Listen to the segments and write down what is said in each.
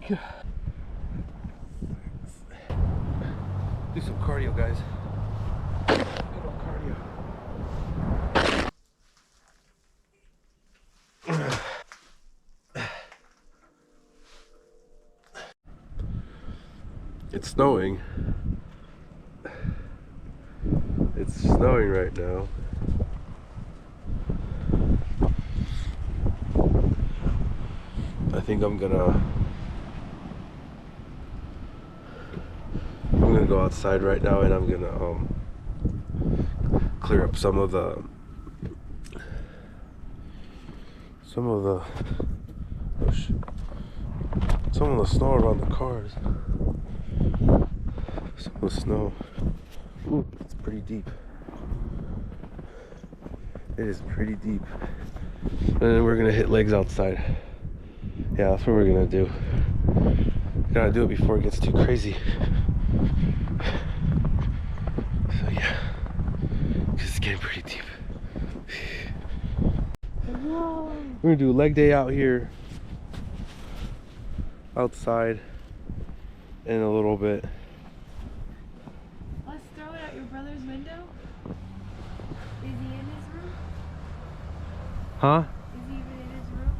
God. Do some cardio, guys. Good old cardio. It's snowing. It's snowing right now. I think I'm gonna go outside right now, and I'm gonna clear up some of the snow around the cars. Some of the snow. Ooh, it's pretty deep. It is pretty deep. And then we're gonna hit legs outside. Yeah, that's what we're gonna do. Gotta do it before it gets too crazy. So yeah, because it's getting pretty deep. Whoa. We're gonna do leg day out here, outside, in a little bit. Let's throw it out your brother's window. Is he in his room? Huh? Is he even in his room?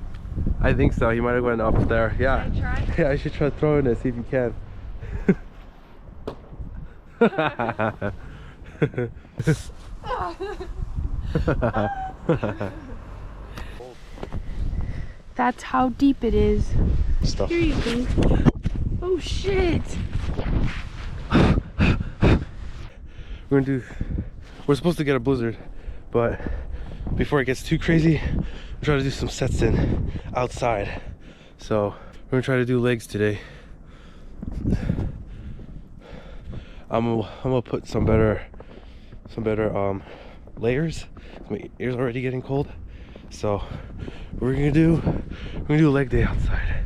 I think so. He might have went up there. Yeah. Should I try? Yeah, I should try throwing it, see if you can. That's how deep it is. Stuff. Here you go. Oh shit! We're supposed to get a blizzard, but before it gets too crazy, we're trying to do some sets in outside. So we're gonna try to do legs today. I'm gonna put some better layers. My ears are already getting cold. So we're gonna do leg day outside.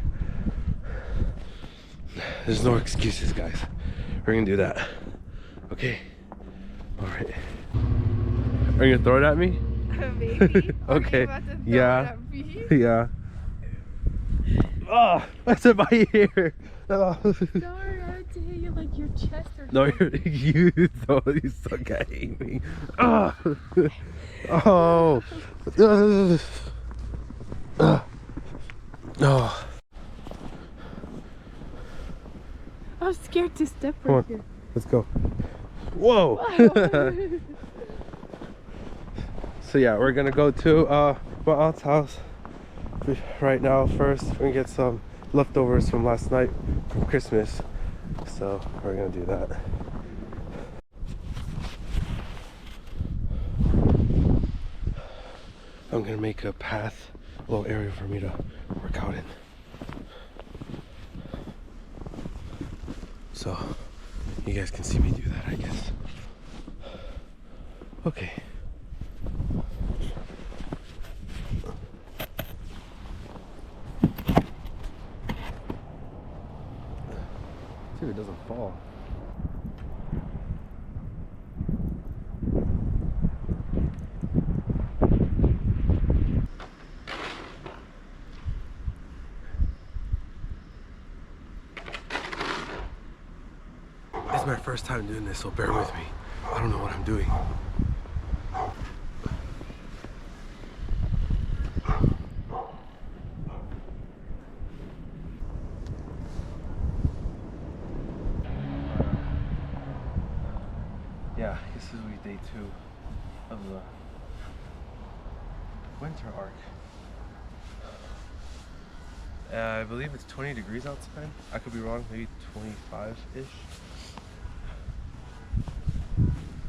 There's no excuses, guys. We're gonna do that. Okay. All right. Are you gonna throw it at me? Maybe. Okay. Are you about to throw Yeah. it at me? Yeah. Oh, that's in my ear. Oh. Sorry, I had to hit you like your chest or No, something. you suck at aiming. Oh. Oh. Oh. I'm scared to step Come right on. here. Let's go. Whoa. So yeah, we're gonna go to my aunt's house right now. First, we're gonna get some leftovers from last night from Christmas. So we're gonna do that. I'm gonna make a path, a little area for me to work out in. So you guys can see me do that, I guess. Okay. See if it doesn't fall. It's my first time doing this, so bear with me. I don't know what I'm doing. Yeah, this is day 2 of the winter arc. I believe it's 20 degrees outside. I could be wrong, maybe 25-ish.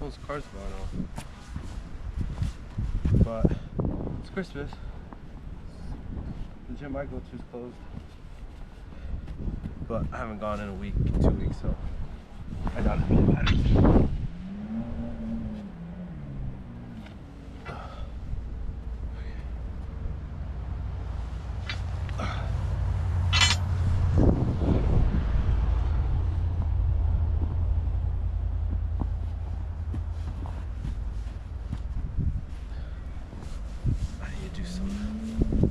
Those cars going off. But it's Christmas. The gym I go to is closed. But I haven't gone in a week, 2 weeks, so I doubt it really matters. Do some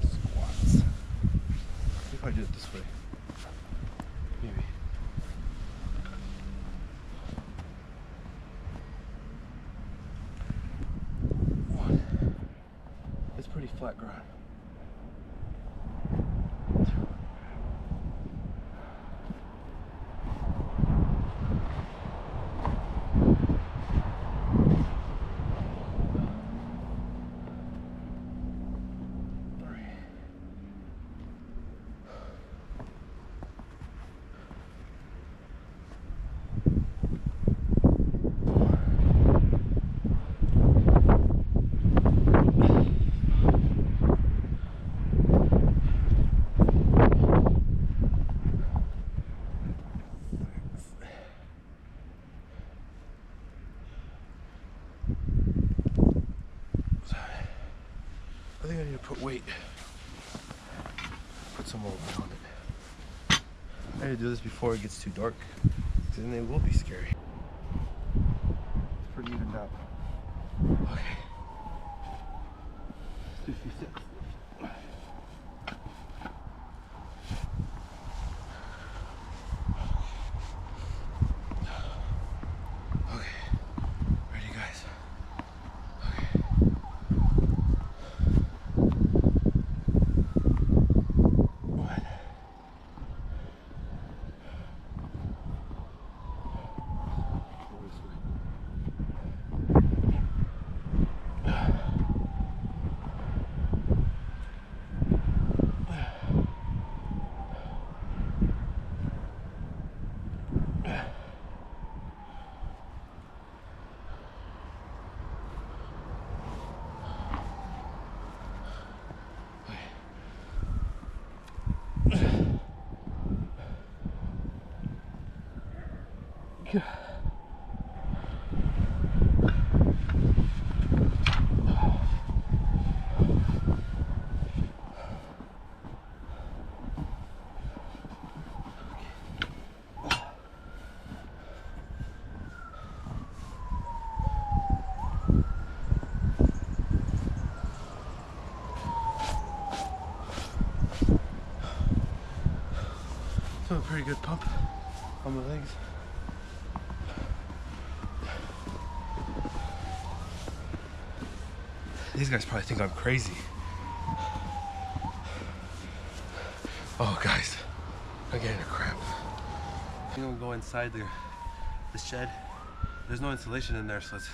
squats. See if I do it this way. pretty flat ground. I think I need to put weight. Put some more weight on it. I need to do this before it gets too dark, because then it will be scary. It's pretty evened out. Okay. 56. Okay. Ready, guys? Okay. One. Yeah. So a pretty good pump on my legs. These guys probably think I'm crazy. Oh guys, I'm getting a cramp. I'm gonna go inside the shed. There's no insulation in there, so it's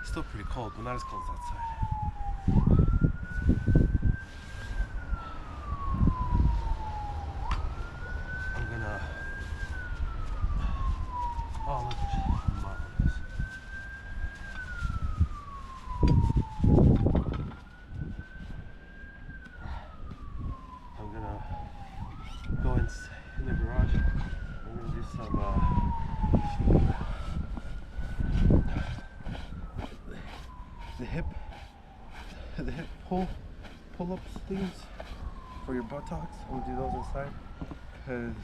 still pretty cold, but not as cold as outside. I'm gonna... Oh, look, there's a mud on this. I'm gonna go in the garage. I'm gonna do some the hip pull-ups things for your buttocks. I'm gonna do those inside because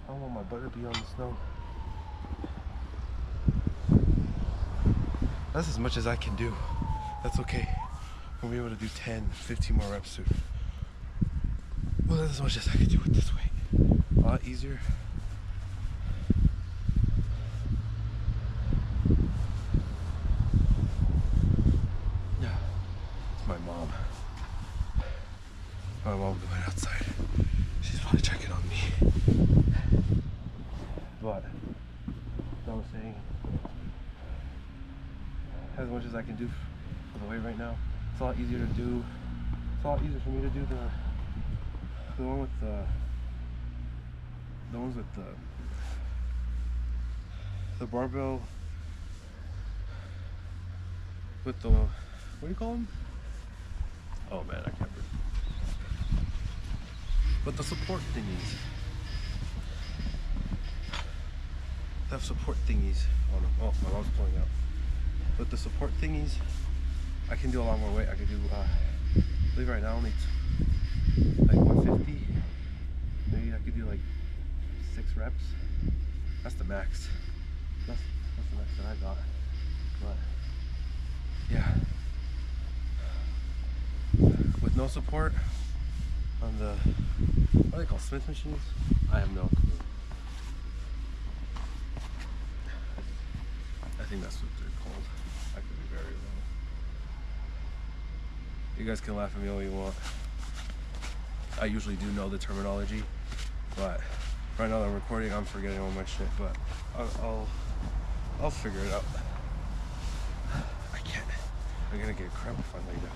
I don't want my butt to be on the snow. That's as much as I can do. That's okay. We'll be able to do 10, 15 more reps soon. Well, that's as much as I can do with this weight. A lot easier. Yeah, it's my mom. My mom went outside. She's probably checking on me. But, as I was saying, as much as I can do for the weight right now, it's a lot easier to do. It's a lot easier for me to do the one with the ones with the barbell with the, what do you call them? Oh man, I can't remember. But the support thingies. They have support thingies on them. Oh, my mom's pulling out. With the support thingies, I can do a lot more weight. I can do, I believe right now only like 150. Maybe I could do like 6 reps. That's the max. That's the max that I got. But yeah, with no support on the, what are they called, Smith machines? I have no clue. I think that's what they're called. I could be very You guys can laugh at me all you want. I usually do know the terminology, but right now that I'm recording, I'm forgetting all my shit. But I'll figure it out. I can't. I'm gonna get cramp if I lay down.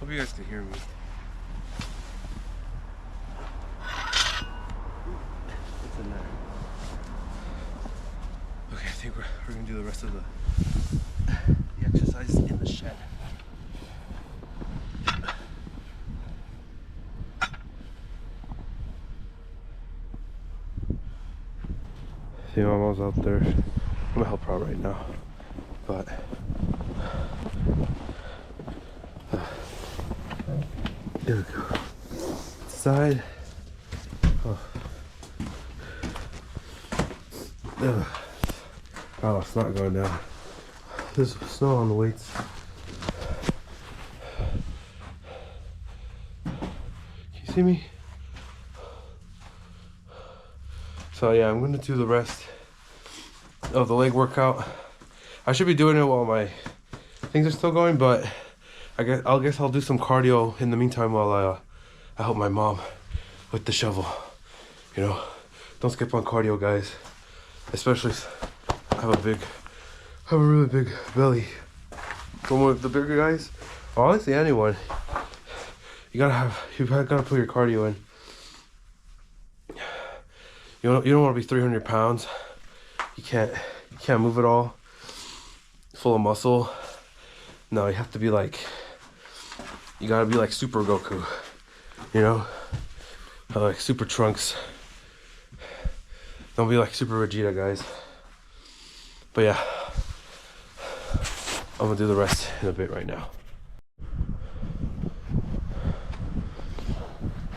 Hope you guys can hear me. What's in there? Okay, I think we're gonna do the rest of the exercise in the shed. See, my mom's out there. I'm gonna help her out right now, but there we go. Side. Oh. Oh, it's not going down. There's snow on the weights. Can you see me? So yeah, I'm gonna do the rest of the leg workout. I should be doing it while my things are still going, but I guess I'll do some cardio in the meantime while I help my mom with the shovel. You know, don't skip on cardio, guys. Especially I have a really big belly. From one of the bigger guys, honestly, anyone, you gotta put your cardio in. You don't want to be 300 pounds. You can't move at all. Full of muscle. No, you have to be like, you gotta be like Super Goku, you know, like Super Trunks. Don't be like Super Vegeta, guys. But yeah, I'm gonna do the rest in a bit right now.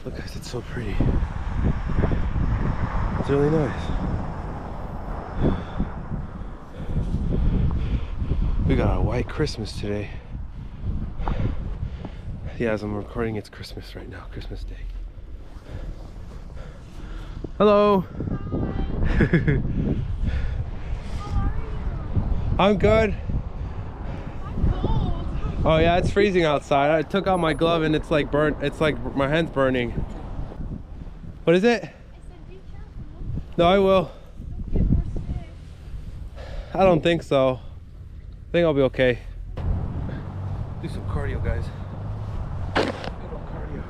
Look, guys, it's so pretty. It's really nice. We got a white Christmas today. Yeah, as I'm recording, it's Christmas right now, Christmas Day. Hello. I'm good. I'm cold. Oh yeah, it's freezing outside. I took out my glove and it's like burnt. It's like my hand's burning. What is it? I said be careful. No, I will. Don't get more sick. I don't think so. I think I'll be okay. Do some cardio, guys. Good old cardio.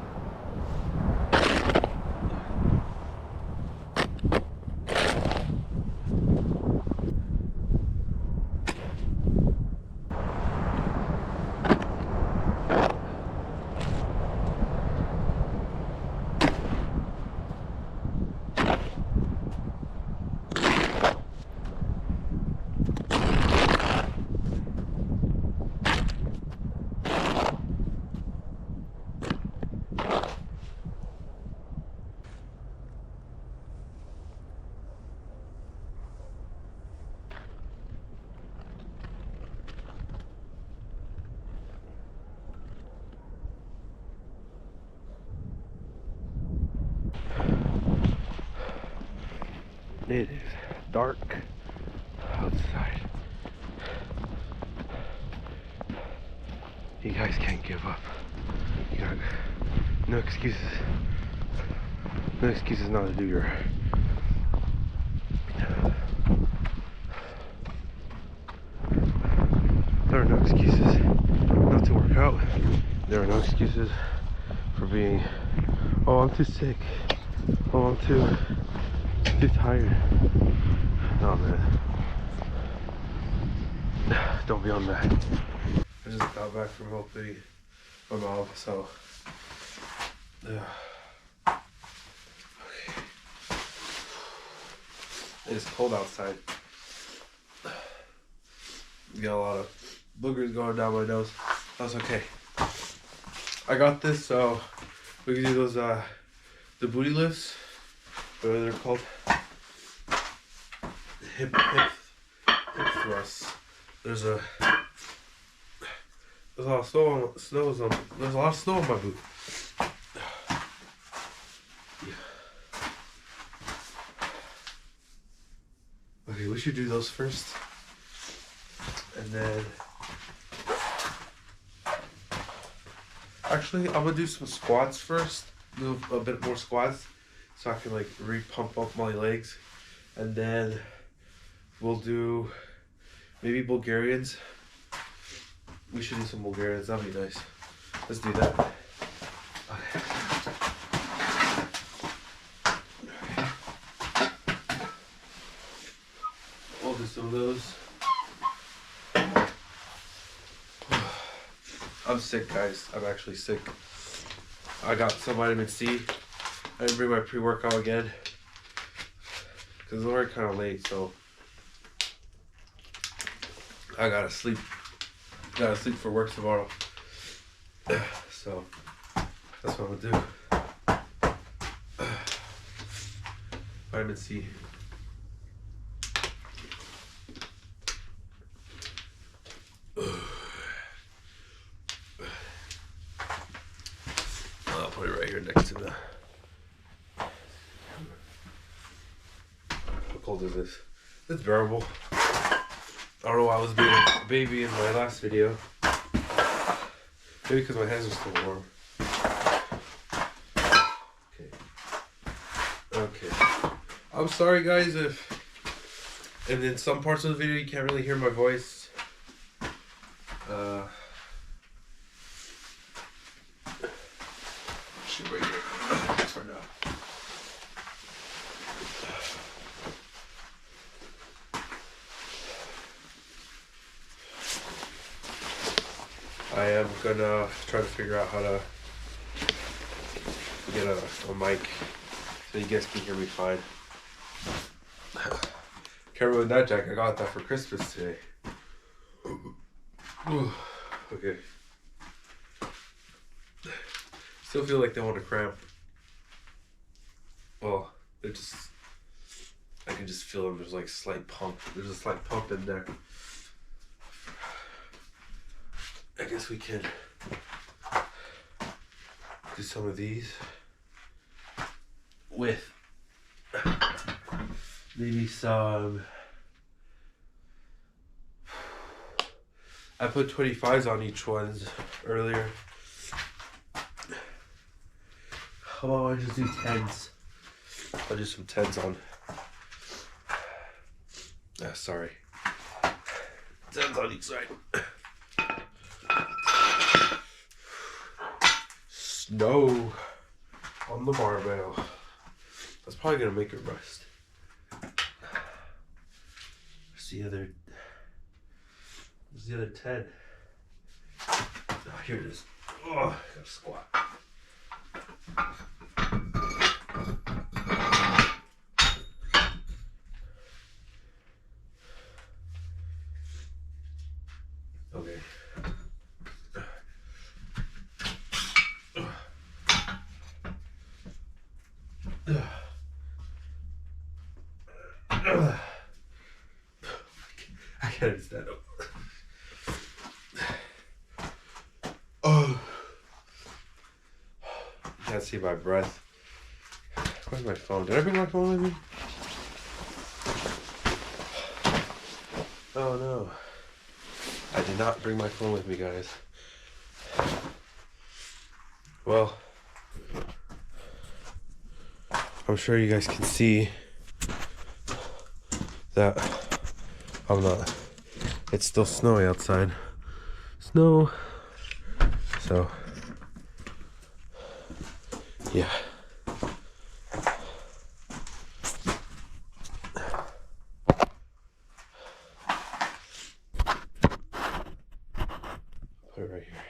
It is dark outside. You guys can't give up. You got no excuses. No excuses not to do your. There are no excuses not to work out. There are no excuses for being, oh, I'm too sick. Oh, I'm too tired. Oh man. Don't be on that. I just got back from helping my mom, so okay. It's cold outside. Got a lot of boogers going down my nose. That's okay. I got this so we can do those the booty lifts, whatever they're called. Hip thrusts. There's a lot of there's a lot of snow on my boot. Okay, we should do those first. And then actually I'm gonna do some squats first. Do a bit more squats so I can like re-pump up my legs. And then we'll do maybe Bulgarians. We should do some Bulgarians, that'd be nice. Let's do that. Okay. We'll do some of those. I'm sick, guys. I'm actually sick. I got some vitamin C. I didn't bring my pre-workout again because it's already kind of late, so I gotta sleep. Gotta sleep for work tomorrow. So that's what I'm gonna do. Vitamin C. I'll put it right here next to the. How cold is this? It's bearable. I don't know why I was being a baby in my last video. Maybe because my hands are still warm. Okay. I'm sorry, guys, if in some parts of the video you can't really hear my voice. Shoot right here for now. I am gonna try to figure out how to get a mic so you guys can hear me fine. Can't ruin that, Jack. I got that for Christmas today. Okay. Still feel like they want to cramp. Well, they just, I can just feel them. There's like slight pump. There's a slight pump in there. I guess we can do some of these with maybe some. I put 25s on each one earlier. How about I just do 10s? I'll do some 10s on. Sorry. 10s on each side. Snow on the barbell. That's probably gonna make it rust. Where's the other 10? Oh, here it is. Oh, I gotta squat. Okay. I can't stand up. Oh. You can't see my breath. Where's my phone? Did I bring my phone with me? Oh no. I did not bring my phone with me, guys. Well, I'm sure you guys can see that I'm not. It's still snowy outside. Snow. So, yeah. Put it right here.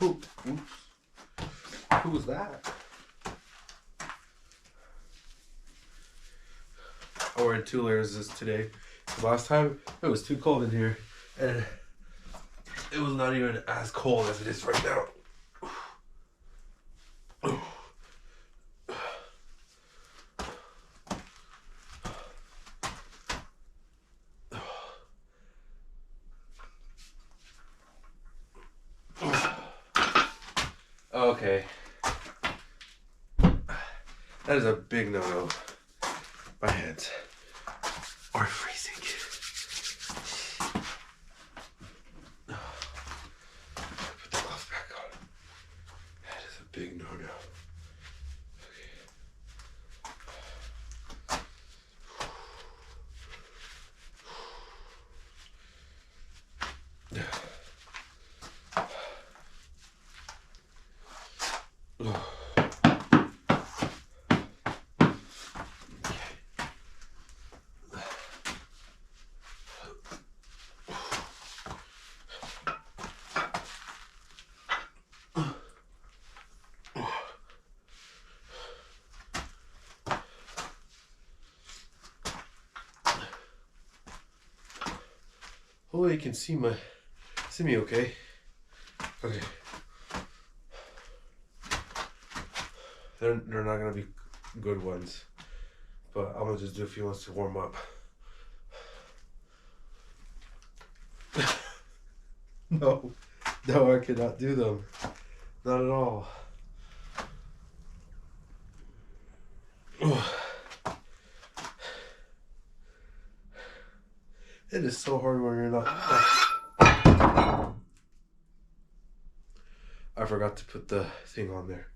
Oh, oops. Who was that? I'm wearing 2 layers this today. Last time it was too cold in here, and it was not even as cold as it is right now. Okay. That is a big no-no. My hands are freezing. Put the gloves back on. That is a big no-no. Oh, you can see me okay? Okay. They're not gonna be good ones, but I'm gonna just do a few ones to warm up. No, I cannot do them. Not at all. It is so hard when you're not. I forgot to put the thing on there,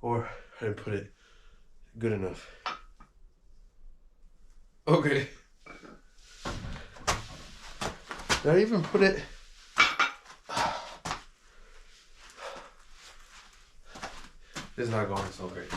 or I didn't put it good enough. Okay. Did I even put it? It's not going so great.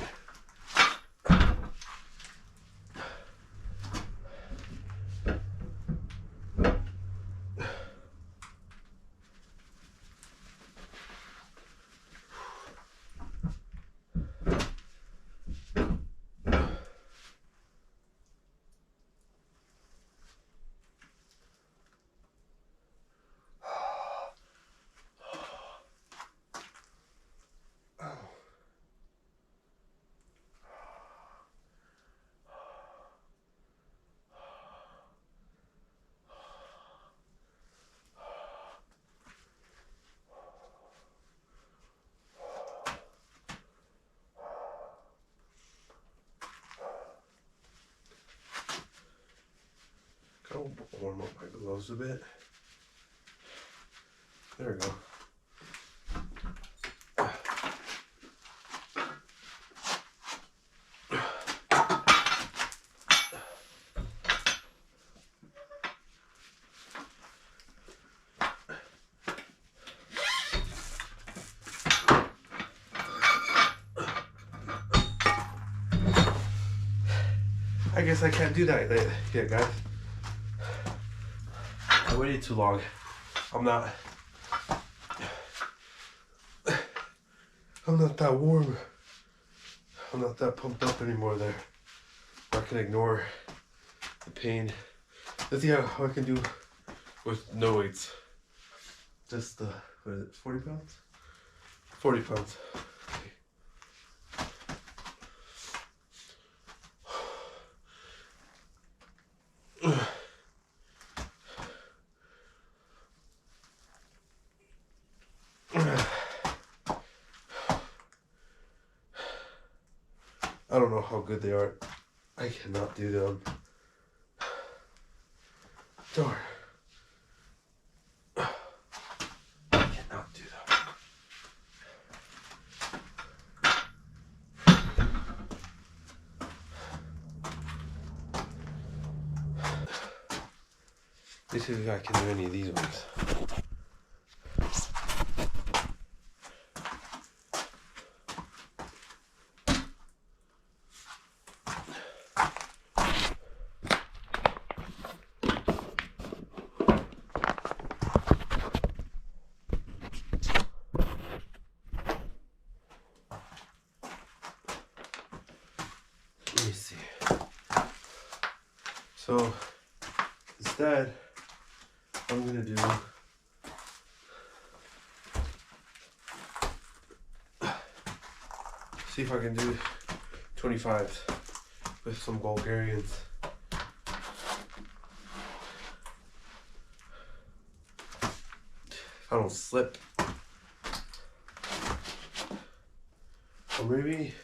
I'll warm up my gloves a bit. There we go. I guess I can't do that yet, guys. I waited too long. I'm not that warm. I'm not that pumped up anymore there. I can ignore the pain. Let's see how I can do with no weights. Just what is it, 40 pounds? 40 pounds. I don't know how good they are. I cannot do them. Darn. I cannot do them. Let's see if I can do any of these ones. Let me see. So instead, I'm gonna do see if I can do 25s with some Bulgarians. If I don't slip. Or maybe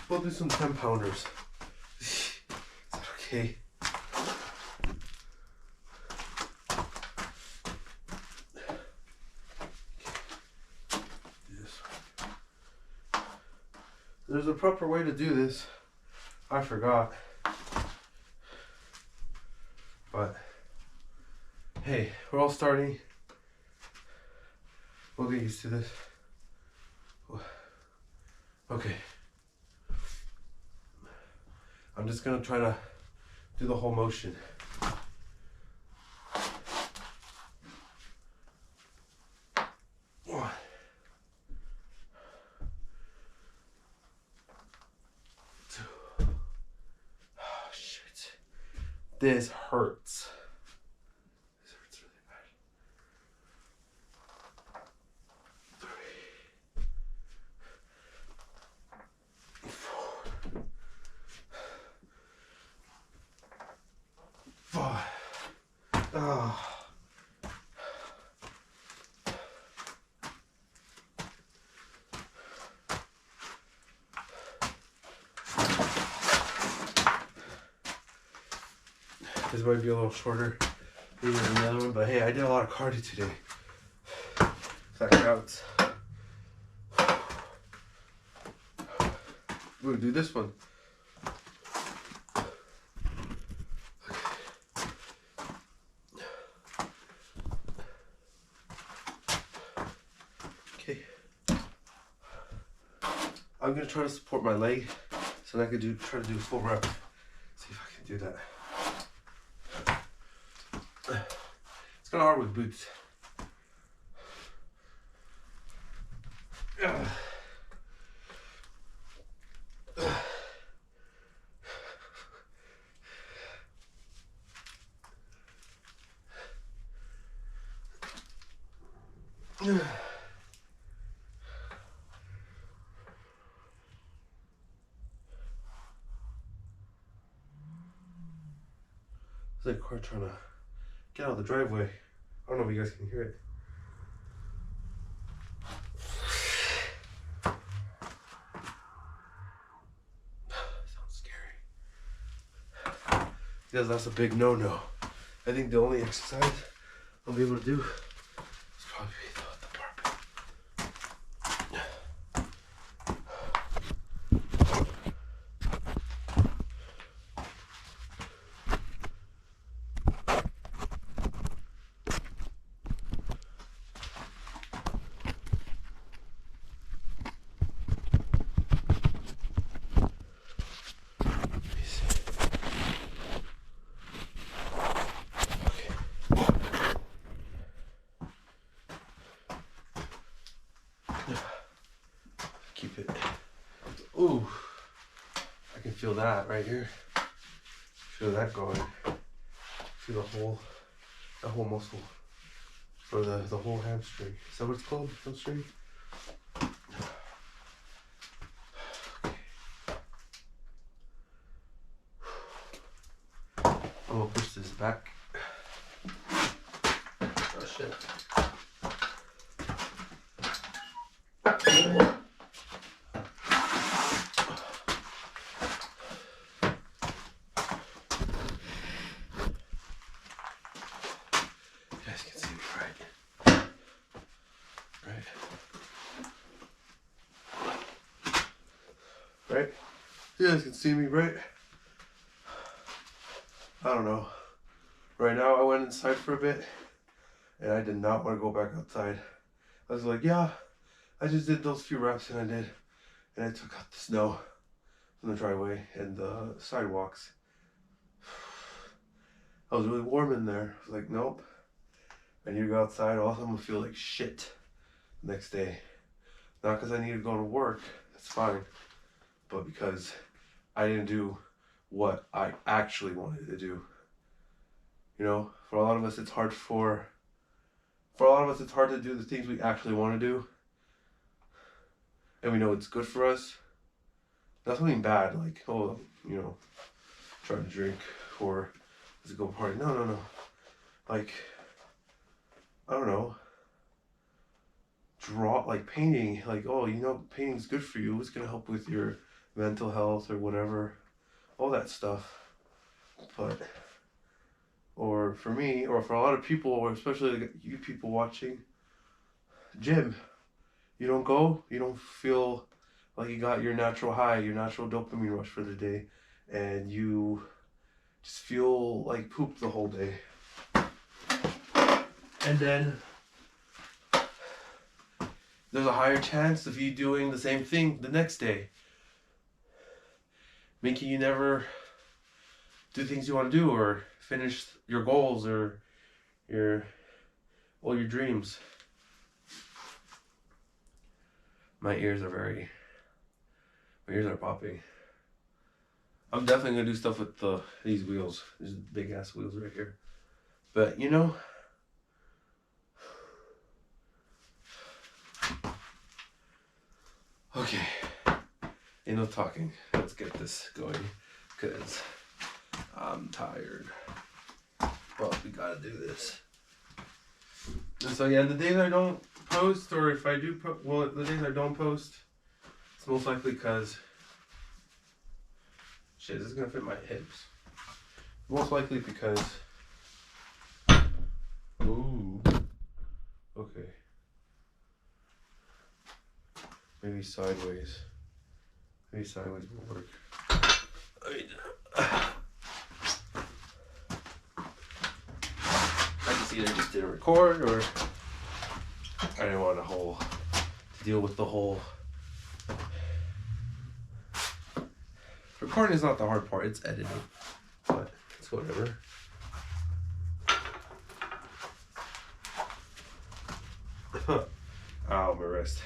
we'll do some 10 pounders. Is that okay? There's a proper way to do this. I forgot. But hey, we're all starting. We'll get used to this. Okay. I'm just gonna try to do the whole motion. One. Two. Oh shit. This hurts. This hurts really bad. 3. 4. 5. Oh. This might be a little shorter than the other one, but hey, I did a lot of cardio today. That counts. We're gonna do this one. Okay. I'm gonna try to support my leg so that I can try to do a full rep. See if I can do that. It's kind of hard with boots. It's like car trying to get out of the driveway. I don't know if you guys can hear it. Sounds scary. Because that's a big no-no. I think the only exercise I'll be able to do is probably the barbell. Keep it. Ooh, I can feel that right here. Feel that going. Feel the whole muscle, or the whole hamstring. Is that what it's called? Hamstring. I'm gonna push this back. Oh shit. Right? You guys can see me, right? I don't know. Right now, I went inside for a bit, and I did not want to go back outside. I was like, yeah, I just did those few reps, and I took out the snow from the driveway and the sidewalks. I was really warm in there. I was like, nope, I need to go outside, also I'm gonna feel like shit next day. Not because I need to go to work, that's fine, but because I didn't do what I actually wanted to do. You know, for a lot of us it's hard to do the things we actually want to do. And we know it's good for us. Not something bad, like, oh, you know, try to drink or let's go party. No. Like, I don't know. Draw, like painting, like, oh, you know, painting's good for you. It's gonna help with your mental health or whatever. All that stuff. But, or for me, or for a lot of people, or especially like you people watching, gym. You don't go, you don't feel like you got your natural high, your natural dopamine rush for the day, and you just feel like poop the whole day. And then there's a higher chance of you doing the same thing the next day, making you never do things you want to do or finish your goals or all your dreams. My ears are popping. I'm definitely gonna do stuff with these wheels. These big ass wheels right here. But you know, okay, enough talking. Let's get this going, cause I'm tired. Well, we gotta do this. And so yeah, the days I don't post, or if I do the days I don't post, it's most likely because shit, this is gonna fit my hips. Most likely because ooh, okay, maybe sideways. Maybe sideways will work. I can see I just didn't record, or I didn't want to deal with the whole. Recording is not the hard part, it's editing. But it's whatever. Ow, my wrist.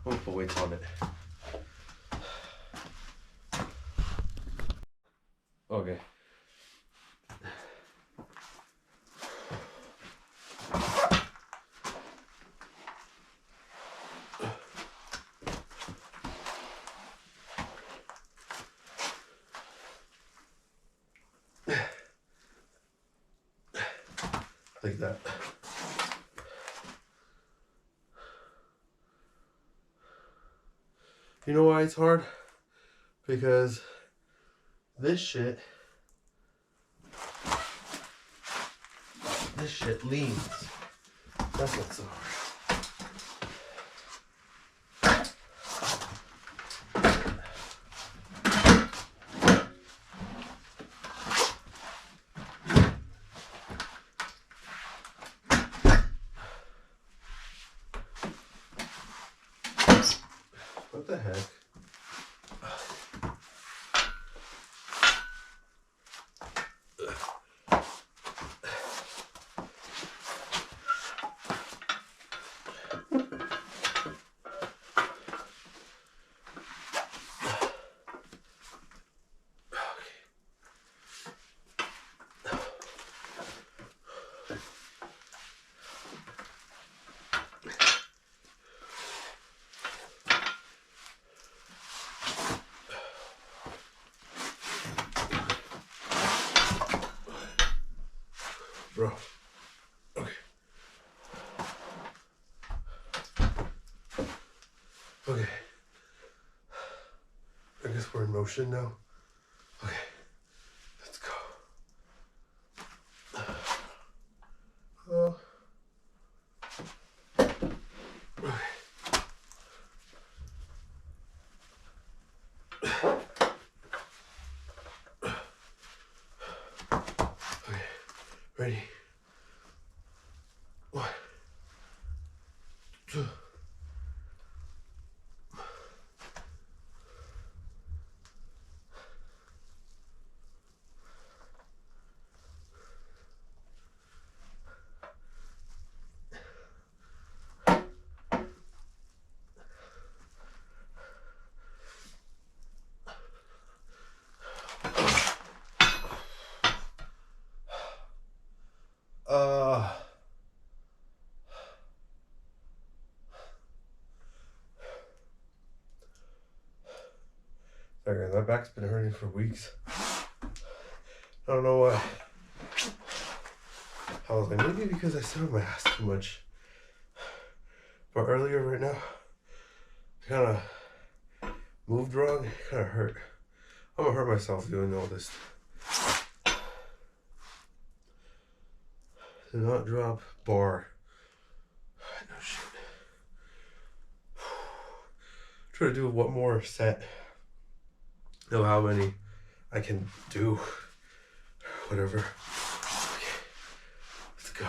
I'm gonna put weights on it. Okay. Like that. You know why it's hard? Because this shit leans. That's what's so hard. What the heck? Bro. Okay. Okay. I guess we're in motion now. Okay. Let's go. Oh. Okay. Okay. Ready? 1, 2. Sorry guys, my back's been hurting for weeks. I don't know why. I was like, maybe because I sit on my ass too much. But earlier right now, I kind of moved wrong, it kind of hurt. I'm gonna hurt myself doing all this. Do not drop bar. No shit. Try to do one more set. Know how many I can do. Whatever. Okay. Let's go.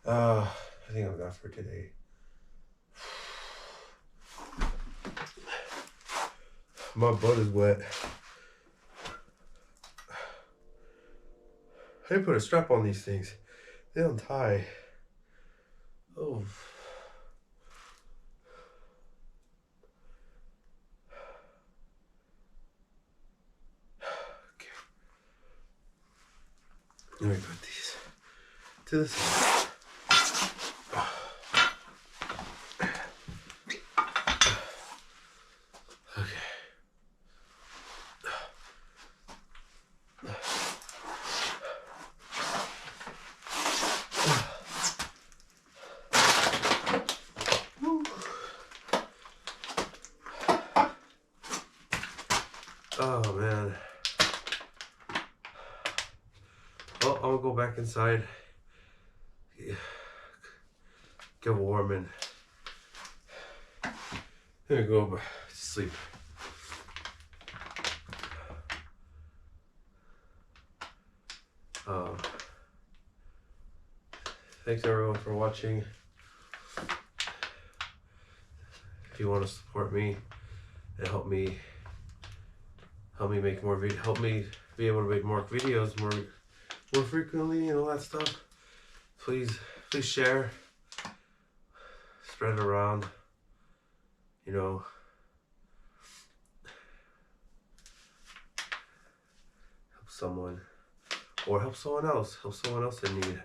I think I'm done for today. My butt is wet. I didn't put a strap on these things. They don't tie. Oh. Okay. Let me put these to the side. Oh man. Well, I'm gonna go back inside, get warm, and then go to sleep. Thanks everyone for watching. If you want to support me and help me make more help me be able to make more videos more frequently and all that stuff, please share, spread it around, you know, help someone or help someone else in need.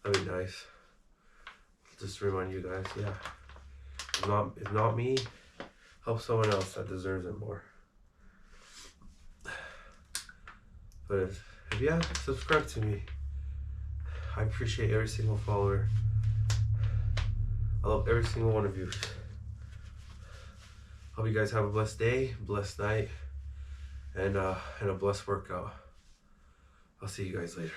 That'd be nice. Just to remind you guys, yeah, if not me, help someone else that deserves it more. But if yeah, subscribe to me. I appreciate every single follower. I love every single one of you. Hope you guys have a blessed day, blessed night, and a blessed workout. I'll see you guys later.